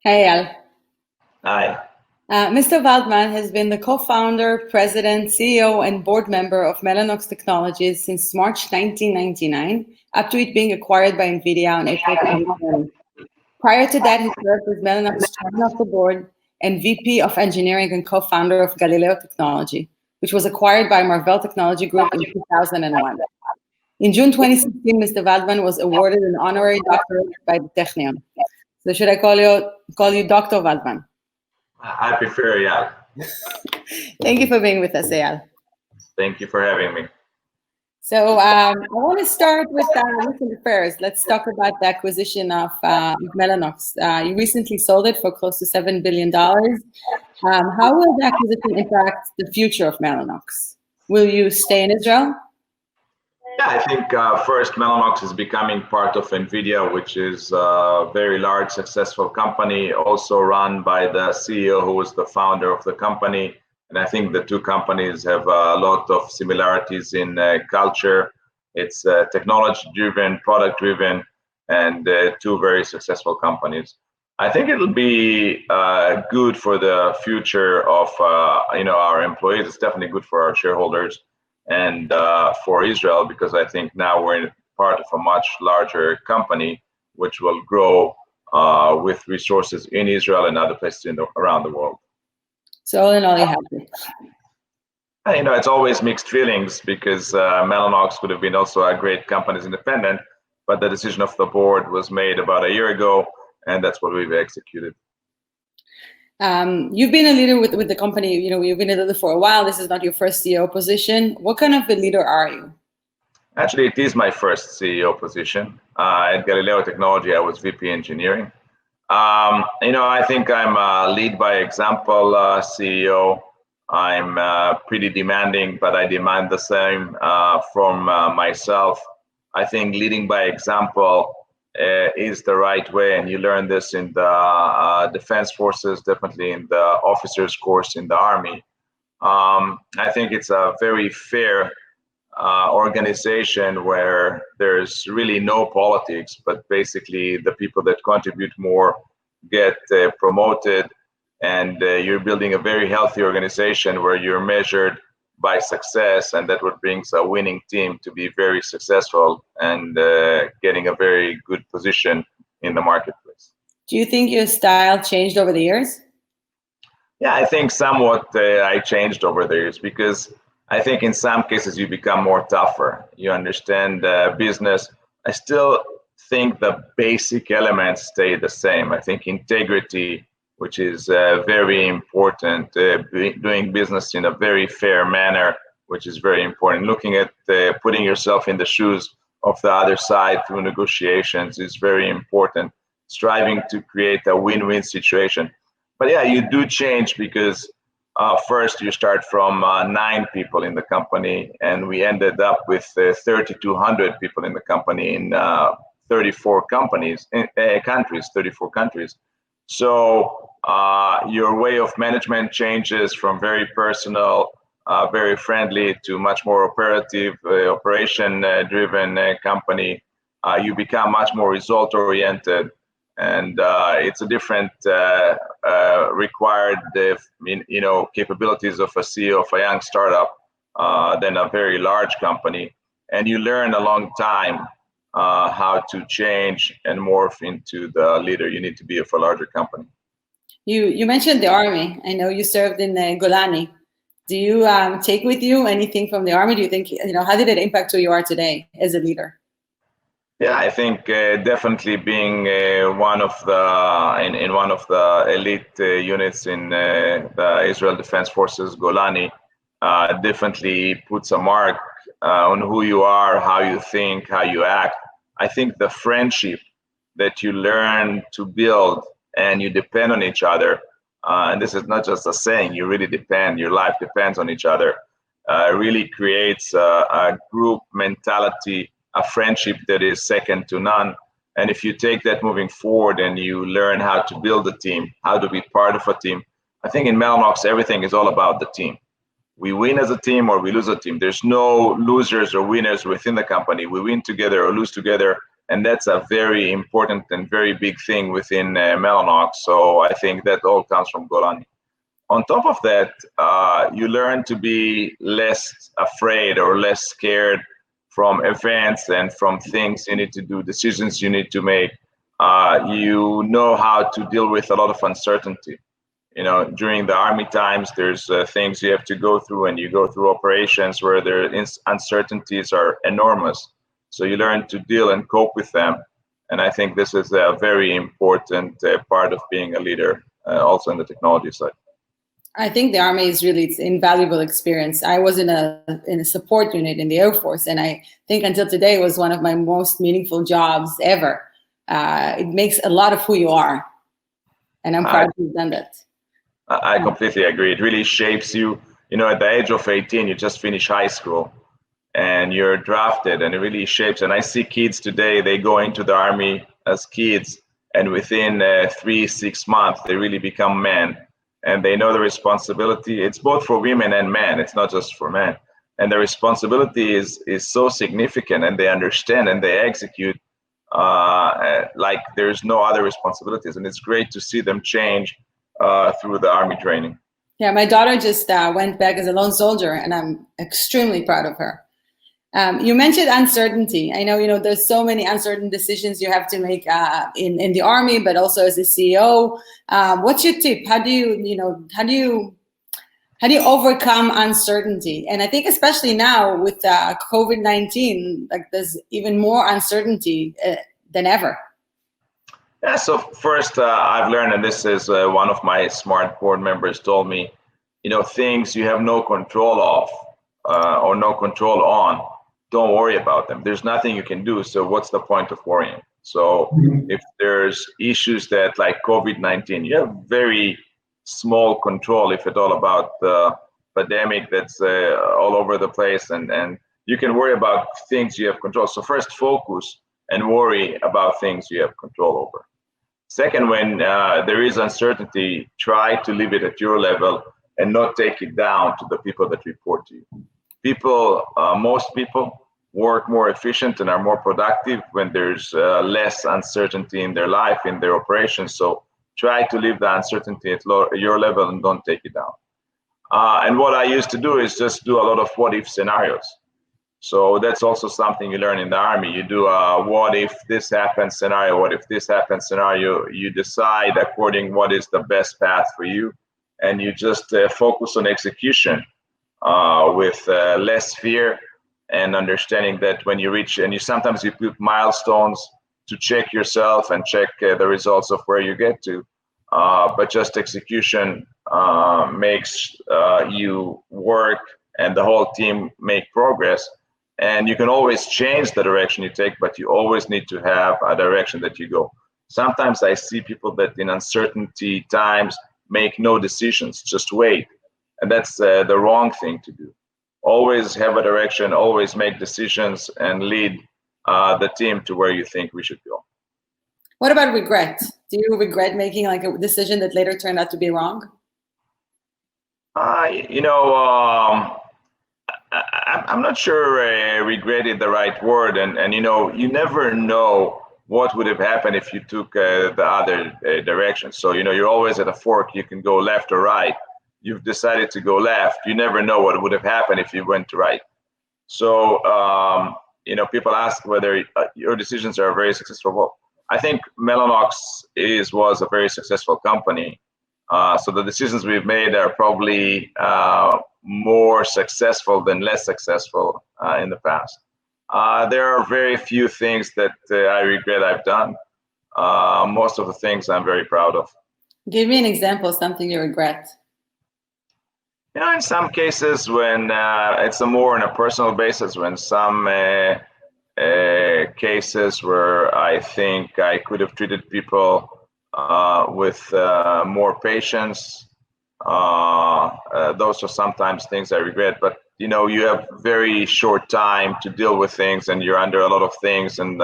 Hey, Al. Hi. Mr. Waldman has been the co-founder, president, CEO, and board member of Mellanox Technologies since March 1999, up to it being acquired by NVIDIA on April 2020. Prior to that, he served as Mellanox chairman of the board and VP of engineering and co-founder of Galileo Technology, which was acquired by Marvell Technology Group in 2001. In June 2016, Mr. Waldman was awarded an honorary doctorate by the Technion. So should I call you Dr. Waldman? I prefer Eyal. Thank you for being with us, Eyal. Thank you for having me. So I want to start with recent affairs. Let's talk about the acquisition of Mellanox. You recently sold it for close to $7 billion. How will the acquisition impact the future of Mellanox? Will you stay in Israel? Yeah, I think first Mellanox is becoming part of NVIDIA, which is a very large, successful company, also run by the CEO who was the founder of the company. And I think the two companies have a lot of similarities in culture. It's technology-driven, product-driven, and two very successful companies. I think it'll be good for the future of our employees. It's definitely good for our shareholders and for Israel, because I think now we're in part of a much larger company, which will grow with resources in Israel and other places around the world. So all in all, you're happy? It's always mixed feelings, because Mellanox would have been also a great company as independent, but the decision of the board was made about a year ago, and that's what we've executed. You've been a leader with the company. You've been a leader for a while. This is not your first CEO position. What kind of a leader are you? Actually, it is my first CEO position. At Galileo Technology, I was VP engineering. I think I'm a lead by example CEO. I'm pretty demanding, but I demand the same from myself. I think leading by example is the right way, and you learn this in the defense forces, definitely in the officers course in the army. I think it's a very fair organization where there's really no politics, but basically the people that contribute more get promoted, and you're building a very healthy organization where you're measured by success, and that what brings a winning team to be very successful and getting a very good position in the marketplace. Do you think your style changed over the years? Yeah, I think somewhat I changed over the years, because I think in some cases you become more tougher. You understand business. I still think the basic elements stay the same. I think integrity, which is very important, doing business in a very fair manner, which is very important. Looking at putting yourself in the shoes of the other side through negotiations is very important. Striving to create a win-win situation. But yeah, you do change, because first you start from 9 people in the company, and we ended up with 3,200 people in the company in 34 countries. So your way of management changes from very personal, very friendly, to much more operative, operation-driven company. You become much more result-oriented, and it's a different required capabilities of a CEO of a young startup than a very large company. And you learn a long time how to change and morph into the leader you need to be of a larger company. You mentioned the army. I know you served in Golani. Do you take with you anything from the army? Do you think, how did it impact who you are today as a leader? Yeah, I think definitely being one of the elite units in the Israel Defense Forces, Golani, definitely puts a mark on who you are, how you think, how you act. I think the friendship that you learn to build, and you depend on each other, and this is not just a saying, you really depend, your life depends on each other, really creates a group mentality, a friendship that is second to none. And if you take that moving forward and you learn how to build a team, how to be part of a team, I think in Mellanox, everything is all about the team. We win as a team or we lose a team. There's no losers or winners within the company. We win together or lose together, And that's a very important and very big thing within Mellanox. So I think that all comes from Golani. On top of that, you learn to be less afraid or less scared from events and from things you need to do, decisions you need to make. You know how to deal with a lot of uncertainty. You know, during the army times, there's things you have to go through, and you go through operations where the uncertainties are enormous. So you learn to deal and cope with them. And I think this is a very important part of being a leader, also in the technology side. I think the Army is really it's invaluable experience. I was in a support unit in the Air Force, and I think until today it was one of my most meaningful jobs ever. It makes a lot of who you are, and I'm proud to have done that. I completely agree. It really shapes you. You know, at the age of 18, you just finish high school and you're drafted, and it really shapes. And I see kids today, they go into the Army as kids, and within 3-6 months, they really become men. And they know the responsibility. It's both for women and men. It's not just for men. And the responsibility is so significant, and they understand and they execute like there's no other responsibilities. And it's great to see them change through the Army training. Yeah, my daughter just went back as a lone soldier, and I'm extremely proud of her. You mentioned uncertainty. I know, there's so many uncertain decisions you have to make in the Army, but also as a CEO. What's your tip? How do you overcome uncertainty? And I think especially now with COVID-19, like there's even more uncertainty than ever. Yeah. So first, I've learned, and this is one of my smart board members told me, things you have no control of or no control on. Don't worry about them. There's nothing you can do. So what's the point of worrying? So if there's issues that like COVID-19, you have very small control, if at all, about the pandemic that's all over the place. And you can worry about things you have control. So first focus and worry about things you have control over. Second, when there is uncertainty, try to leave it at your level and not take it down to the people that report to you. Most people work more efficient and are more productive when there's less uncertainty in their life, in their operations. So try to leave the uncertainty at your level and don't take it down. And what I used to do is just do a lot of what if scenarios. So that's also something you learn in the Army. You do a what if this happens scenario, what if this happens scenario. You decide according what is the best path for you, and you just focus on execution with less fear, and understanding that when you reach, and sometimes you put milestones to check yourself and check the results of where you get to, but just execution makes you work and the whole team make progress. And you can always change the direction you take, but you always need to have a direction that you go. Sometimes I see people that in uncertainty times make no decisions, just wait. And that's the wrong thing to do. Always have a direction, always make decisions, and lead the team to where you think we should go. What about regret? Do you regret making like a decision that later turned out to be wrong? I'm not sure regret is the right word. And you never know what would have happened if you took the other direction. So, you're always at a fork. You can go left or right. You've decided to go left. You never know what would have happened if you went right. So, people ask whether your decisions are very successful. Well, I think Mellanox was a very successful company. So the decisions we've made are probably more successful than less successful in the past. There are very few things that I regret I've done. Most of the things I'm very proud of. Give me an example of something you regret. In some cases when it's more on a personal basis, when some cases where I think I could have treated people with more patience. Those are sometimes things I regret, but you have very short time to deal with things, and you're under a lot of things, and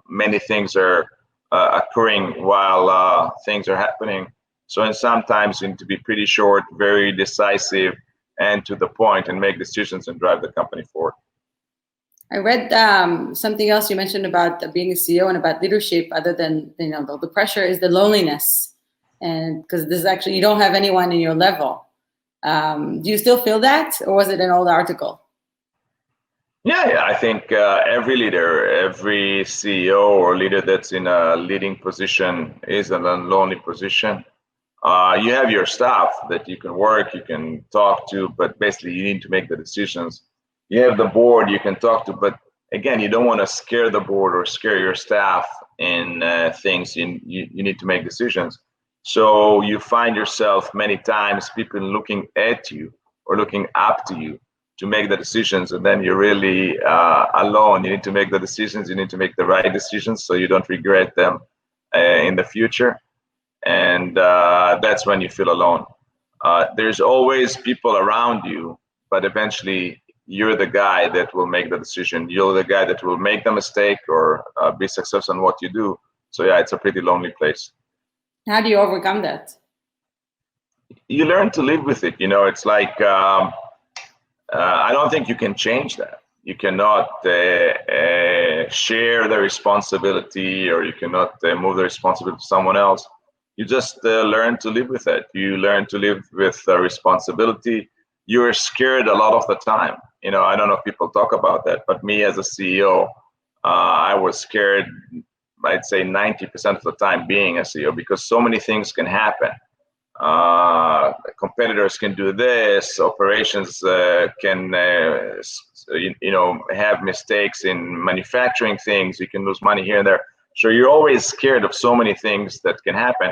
many things are occurring while things are happening. So and sometimes you need to be pretty short, very decisive, and to the point, and make decisions and drive the company forward. I read something else you mentioned about being a CEO and about leadership, other than the pressure, is the loneliness, and because this is actually you don't have anyone in your level. Do you still feel that, or was it an old article? Yeah, I think every leader, every CEO or leader that's in a leading position is in a lonely position. You have your staff that you can work, you can talk to, but basically you need to make the decisions. You have the board you can talk to, but again, you don't want to scare the board or scare your staff in things. You need to make decisions. So you find yourself many times people looking at you or looking up to you to make the decisions, and then you're really alone. You need to make the decisions. You need to make the right decisions so you don't regret them in the future. And that's when you feel alone. There's always people around you, but eventually you're the guy that will make the decision. You're the guy that will make the mistake or be successful in what you do. So yeah, it's a pretty lonely place. How do you overcome that? You learn to live with it. It's like I don't think you can change that. You cannot share the responsibility, or you cannot move the responsibility to someone else. You just learn to live with it. You learn to live with responsibility. You're scared a lot of the time. I don't know if people talk about that, but me as a CEO, I was scared, I'd say 90% of the time being a CEO, because so many things can happen. Competitors can do this, operations can have mistakes in manufacturing things, you can lose money here and there. So you're always scared of so many things that can happen.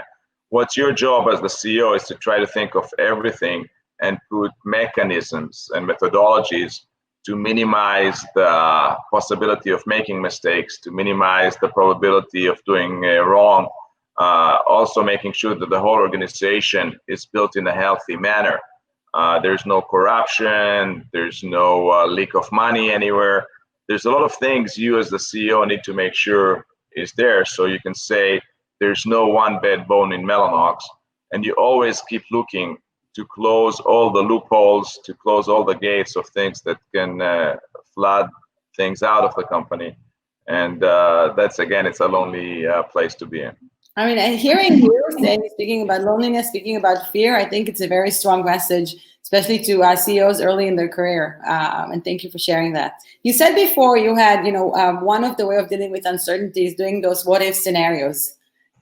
What's your job as the CEO is to try to think of everything and put mechanisms and methodologies to minimize the possibility of making mistakes, to minimize the probability of doing wrong. Also making sure that the whole organization is built in a healthy manner. There's no corruption, there's no leak of money anywhere. There's a lot of things you as the CEO need to make sure is there, so you can say there's no one bad bone in Mellanox, and you always keep looking to close all the loopholes, to close all the gates of things that can flood things out of the company. And that's, again, it's a lonely place to be in. I mean, and hearing you speaking about loneliness, speaking about fear, I think it's a very strong message, especially to CEOs early in their career. And thank you for sharing that. You said before you had, one of the way of dealing with uncertainty is doing those what-if scenarios.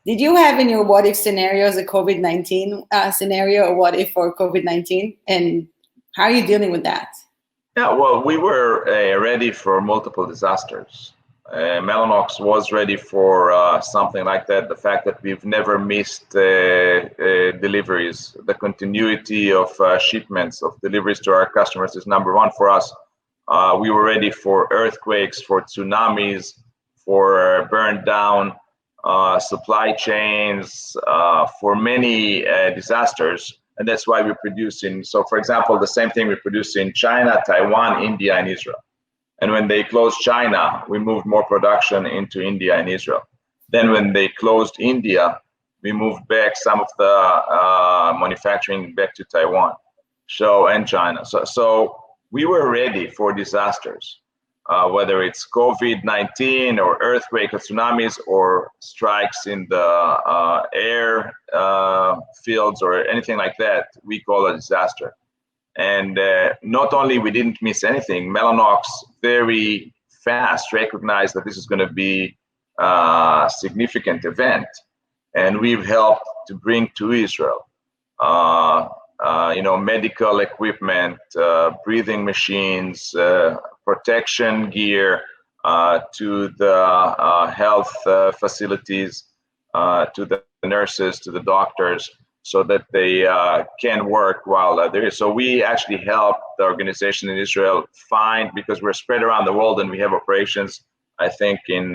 Did you have in your what-if scenarios a COVID-19 scenario, or what if for COVID-19? And how are you dealing with that? Yeah, well, we were ready for multiple disasters. Mellanox was ready for something like that. The fact that we've never missed deliveries, the continuity of shipments, of deliveries to our customers is number one for us. We were ready for earthquakes, for tsunamis, for burned down supply chains, for many disasters. And that's why we produce so for example, the same thing we produce in China, Taiwan, India, and Israel. And when they closed China, we moved more production into India and Israel. Then when they closed India, we moved back some of the manufacturing back to Taiwan, and China. So we were ready for disasters, whether it's COVID-19 or earthquake or tsunamis or strikes in the air fields or anything like that, we call a disaster. And not only we didn't miss anything, Mellanox very fast recognized that this is going to be a significant event, and we've helped to bring to Israel, medical equipment, breathing machines, protection gear to the health facilities, to the nurses, to the doctors, so that they can work while there is. So we actually help the organization in Israel because we're spread around the world and we have operations, I think, in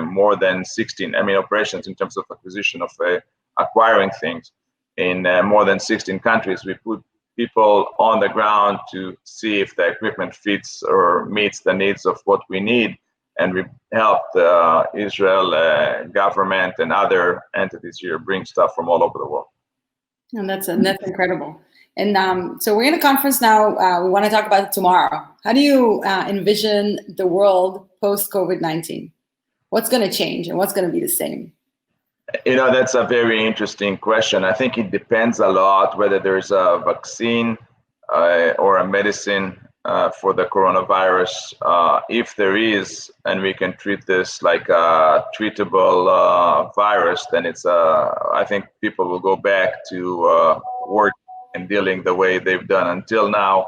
more than 16, operations in terms of acquisition of acquiring things in more than 16 countries. We put people on the ground to see if the equipment fits or meets the needs of what we need. And we help the Israel government and other entities here bring stuff from all over the world. And that's incredible. And so we're in a conference now. We want to talk about tomorrow. How do you envision the world post-COVID-19? What's going to change and what's going to be the same? That's a very interesting question. I think it depends a lot whether there's a vaccine or a medicine for the coronavirus. If there is, and we can treat this like a treatable virus, then I think people will go back to work and dealing the way they've done until now,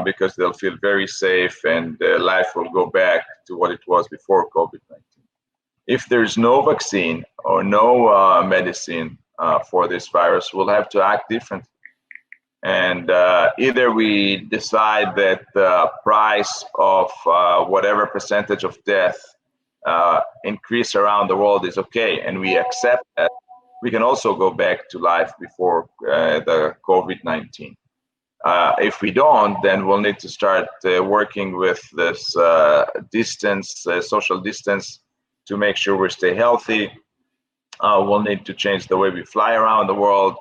because they'll feel very safe and life will go back to what it was before COVID-19. If there's no vaccine or no medicine for this virus, we'll have to act differently. And either we decide that the price of whatever percentage of death increase around the world is okay, and we accept that. We can also go back to life before the COVID-19. If we don't, then we'll need to start working with this social distance, to make sure we stay healthy. We'll need to change the way we fly around the world.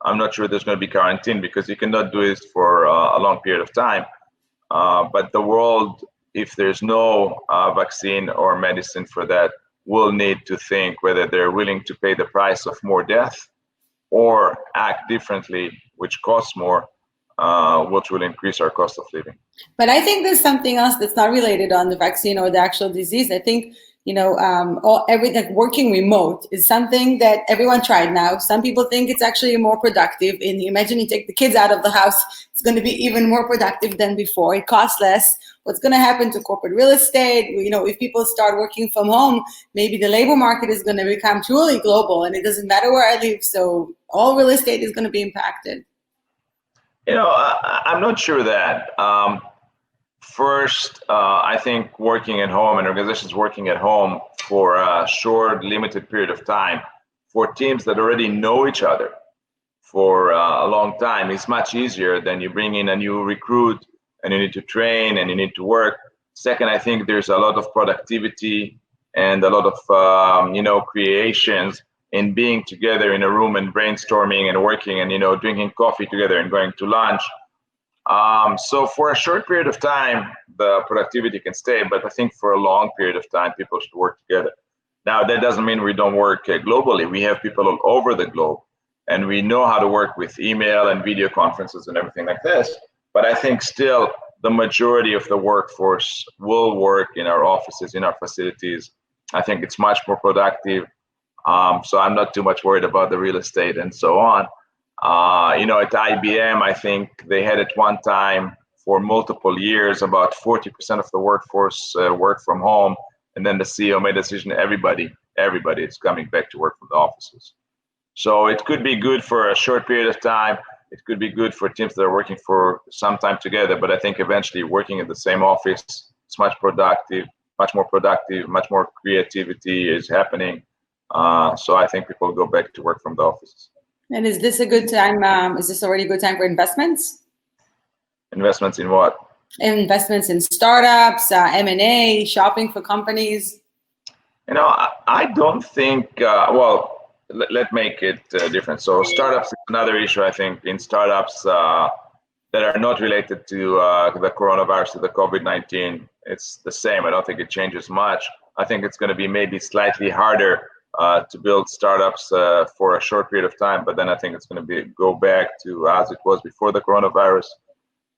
I'm not sure there's going to be quarantine, because you cannot do it for a long period of time. But the world, if there's no vaccine or medicine for that, will need to think whether they're willing to pay the price of more death or act differently, which costs more, which will increase our cost of living. But I think there's something else that's not related on the vaccine or the actual disease. I think everything working remote is something that everyone tried now. Some people think it's actually more productive. And imagine you take the kids out of the house, it's going to be even more productive than before. It costs less. What's going to happen to corporate real estate? If people start working from home, maybe the labor market is going to become truly global, and it doesn't matter where I live. So all real estate is going to be impacted. I'm not sure that. First, I think working at home and organizations working at home for a short, limited period of time, for teams that already know each other for a long time, is much easier than you bring in a new recruit and you need to train and you need to work. Second, I think there's a lot of productivity and a lot of creations in being together in a room and brainstorming and working and drinking coffee together and going to lunch. So for a short period of time, the productivity can stay, but I think for a long period of time, people should work together. Now, that doesn't mean we don't work globally. We have people all over the globe, and we know how to work with email and video conferences and everything like this. But I think still the majority of the workforce will work in our offices, in our facilities. I think it's much more productive. So I'm not too much worried about the real estate and so on. At IBM, I think they had at one time for multiple years about 40% of the workforce work from home, and then the CEO made a decision: everybody is coming back to work from the offices. So it could be good for a short period of time. It could be good for teams that are working for some time together. But I think eventually working in the same office, it's much more productive, much more creativity is happening. So I think people go back to work from the offices. And is this a good time? Is this already a good time for investments? Investments in what? Investments in startups, M&A, shopping for companies. I don't think, let's make it different. So startups is another issue, I think. In startups that are not related to the coronavirus, to the COVID-19, it's the same. I don't think it changes much. I think it's going to be maybe slightly harder to build startups for a short period of time, but then I think it's going to go back to as it was before the coronavirus.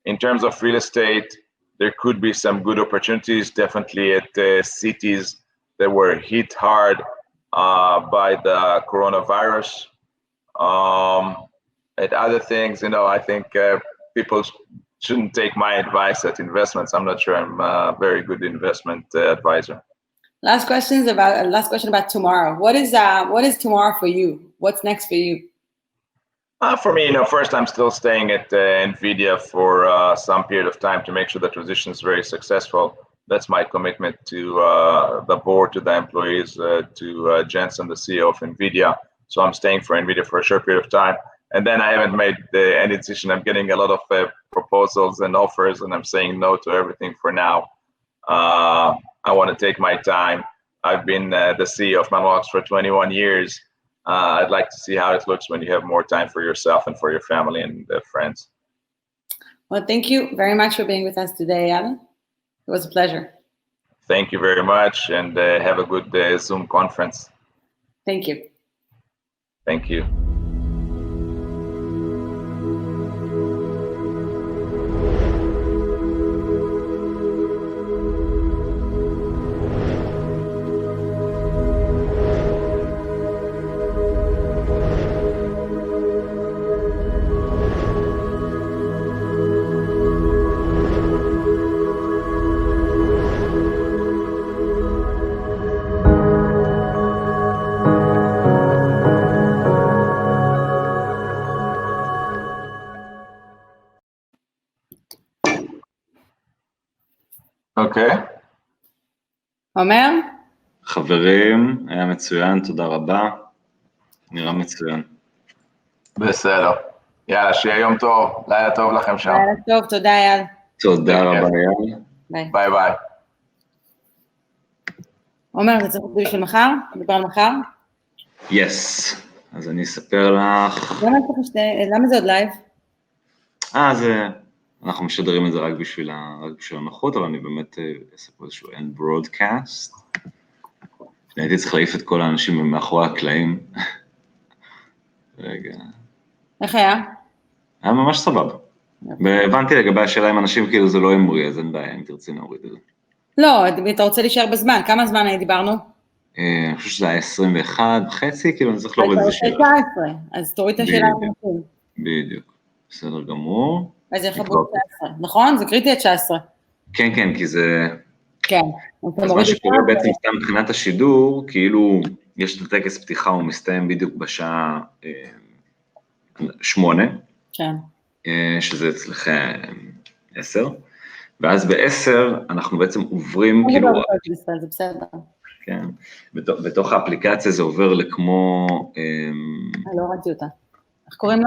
In terms of real estate, there could be some good opportunities, definitely at cities that were hit hard by the coronavirus. At other things, I think people shouldn't take my advice at investments. I'm not sure I'm a very good investment advisor. Last question about tomorrow. What is tomorrow for you? What's next for you? For me, first I'm still staying at NVIDIA for some period of time to make sure the transition is very successful. That's my commitment to the board, to the employees, to Jensen, the CEO of NVIDIA. So I'm staying for NVIDIA for a short period of time. And then I haven't made any decision. I'm getting a lot of proposals and offers, and I'm saying no to everything for now. I want to take my time. I've been the CEO of Mellanox for 21 years. I'd like to see how it looks when you have more time for yourself and for your family and friends. Well, thank you very much for being with us today, Eyal. It was a pleasure. Thank you very much, and have a good Zoom conference. Thank you. Thank you. אוקיי. עומר? חברים, היה מצוין, תודה רבה. נראה מצוין. בסדר. יאללה, שיהיה יום טוב, לילה טוב לכם שם. לילה טוב, תודה אייל. תודה רבה, אייל. ביי. ביי ביי. עומר, אתה צריך לדבר של מחר? נדבר על מחר? יס. אז אני אספר לך... למה זה עוד לייב? אנחנו משדרים את זה רק בשביל הנוחות, אבל אני באמת אעשה פה איזשהו end broadcast. הייתי צריך להעיף את כל האנשים מאחורי הקלעים. רגע. איך היה? היה ממש סבבה. והבנתי לגבי השאלה אם אנשים כאילו זה לא אמורי, אז אין בעיה אם תרצי להוריד את זה. לא, אתה רוצה להישאר בזמן, כמה זמן דיברנו? אני חושב שזה היה 21 וחצי, כאילו אני צריך להוריד את זה שאלה. 19, אז תוריד את השאלה. בדיוק, בסדר גמור. אז זה חבוד 19, נכון? זה קריטי את 19. כן, כן, כי זה... כן. אז מה שקורה בעצם סתם מבחינת השידור, כאילו יש את הטקס פתיחה, הוא מסתיים בדיוק בשעה 8, כן. שזה אצלך 10, ואז ב10 אנחנו בעצם עוברים, כאילו... זה בסדר. כן, בתוך האפליקציה זה עובר לכמו... לא ראיתי אותה. איך קוראים לה?